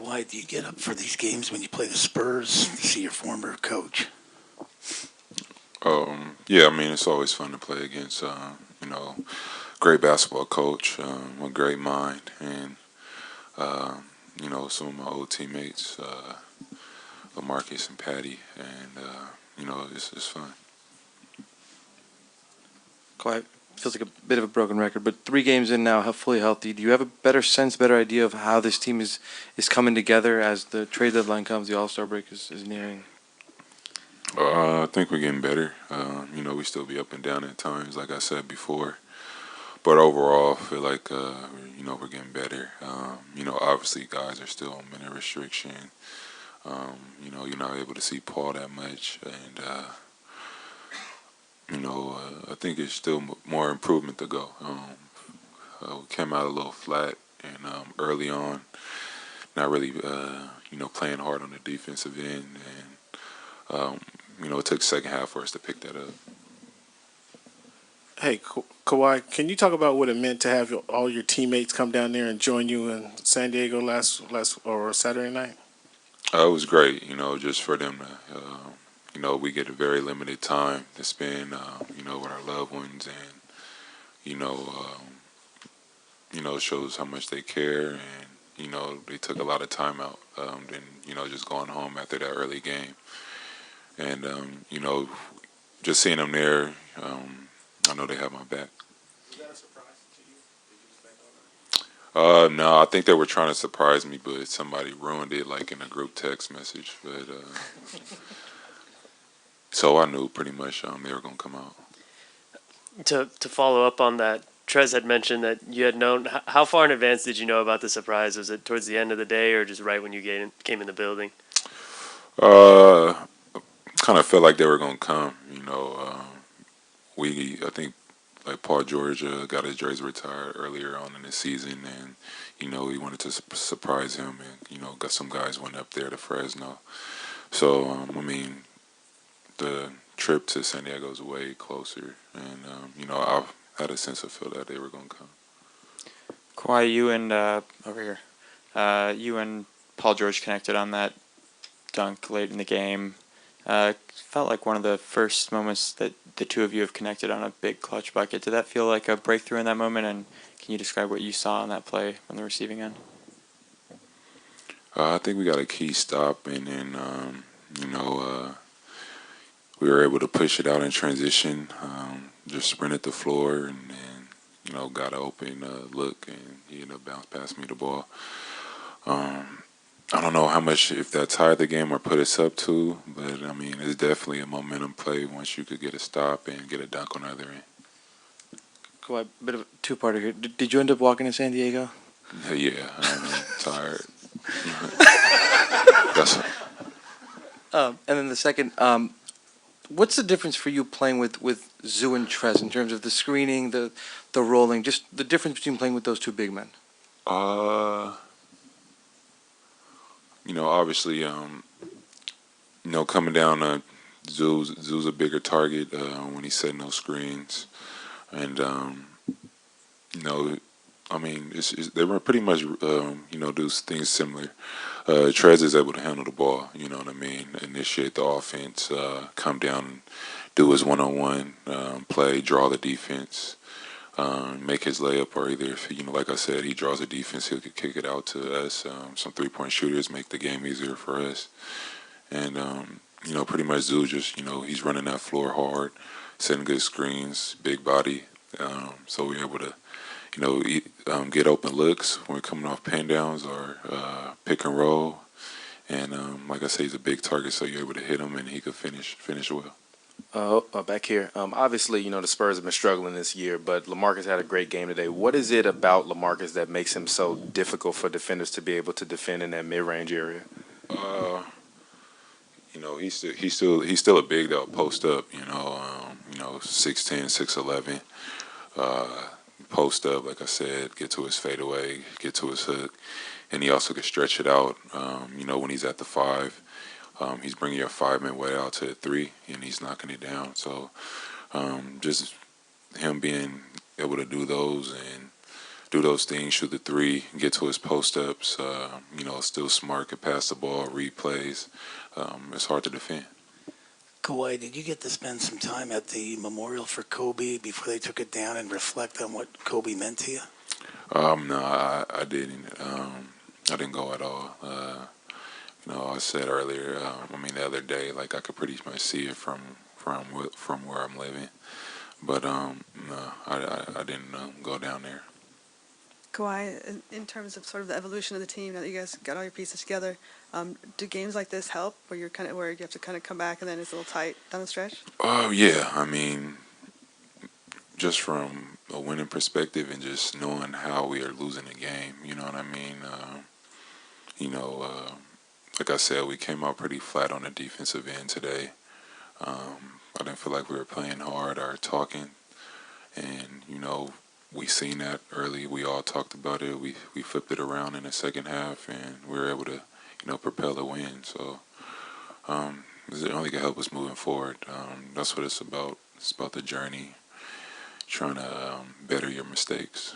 Kawhi, do you get up for these games when you play the Spurs to see your former coach? Yeah, I mean, it's always fun to play against, great basketball coach, a great mind, and, uh, some of my old teammates, LaMarcus and Patty, and, it's fun. Kawhi, feels like a bit of a broken record, but 3 games in now, fully healthy. Do you have a better sense, better idea of how this team is coming together as the trade deadline comes, the All-Star break is nearing? I think we're getting better. We still be up and down at times, like I said before. But overall, I feel like, we're getting better. Obviously, guys are still on minute restriction. You're not able to see Paul that much. And, I think it's still more improvement to go. We came out a little flat and early on, not really, playing hard on the defensive end. And, it took second half for us to pick that up. Hey, Kawhi, can you talk about what it meant to have all your teammates come down there and join you in San Diego last or Saturday night? It was great, just for them to, we get a very limited time to spend, with our loved ones, and, it shows how much they care, and, they took a lot of time out, than, just going home after that early game. And, just seeing them there, I know they have my back. Was that a surprise to you? Did you expect all that? No, I think they were trying to surprise me, but somebody ruined it, like in a group text message. But so I knew pretty much they were gonna come out. To follow up on that, Trez had mentioned that you had known. How far in advance did you know about the surprise? Was it towards the end of the day, or just right when you came in the building? Uh, Kind of felt like they were gonna come. I think like Paul George got his jersey retired earlier on in the season, and he wanted to surprise him, and got some guys went up there to Fresno. So I mean, the trip to San Diego is way closer, and I had a sense of feel that they were gonna come. Kawhi, you and over here, you and Paul George connected on that dunk late in the game. Felt like one of the first moments that the two of you have connected on a big clutch bucket. Did that feel like a breakthrough in that moment? And can you describe what you saw on that play on the receiving end? I think we got a key stop, and then we were able to push it out in transition. Just sprinted the floor, and then got an open look, and he ended up bounce past me the ball. I don't know how much, if that tied the game or put us up to, but I mean, it's definitely a momentum play once you could get a stop and get a dunk on the other end. Kawhi, a bit of a two-parter here. Did you end up walking to San Diego? Yeah, I'm tired. That's And then the second, what's the difference for you playing with Zoo and Trez in terms of the screening, the rolling, just the difference between playing with those two big men? Obviously, coming down, Zoo's a bigger target when he's setting those screens, and I mean, they were pretty much do things similar. Trez is able to handle the ball, you know what I mean, initiate the offense, come down, do his one-on-one play, draw the defense. Make his layup, or either if like I said, he draws a defense, he could kick it out to us. Some 3-point shooters make the game easier for us, and pretty much Zoo just he's running that floor hard, setting good screens, big body, so we're able to get open looks when we're coming off pin downs or pick and roll, and like I say, he's a big target, so you're able to hit him and he could finish well. Back here. Obviously, the Spurs have been struggling this year, but LaMarcus had a great game today. What is it about LaMarcus that makes him so difficult for defenders to be able to defend in that mid-range area? He's still a big that'll post up. 6'10", 6'11". Post up, like I said, get to his fadeaway, get to his hook, and he also can stretch it out. When he's at the 5. He's bringing your 5-man way out to a 3, and he's knocking it down. So just him being able to do those, and do those things, shoot the three, get to his post ups. Still smart, could pass the ball, read plays. It's hard to defend. Kawhi, did you get to spend some time at the memorial for Kobe before they took it down and reflect on what Kobe meant to you? No, I didn't. I didn't go at all. I said earlier. The other day, like I could pretty much see it from where I'm living. But no, I didn't go down there. Kawhi, in terms of sort of the evolution of the team, now that you guys got all your pieces together, do games like this help where where you have to kind of come back and then it's a little tight down the stretch? Oh yeah, just from a winning perspective and just knowing how we are losing the game, you know what I mean? Like I said, we came out pretty flat on the defensive end today. I didn't feel like we were playing hard or talking, and we seen that early. We all talked about it. We flipped it around in the second half, and we were able to propel a win. So it only can help us moving forward. That's what it's about. It's about the journey, trying to better your mistakes.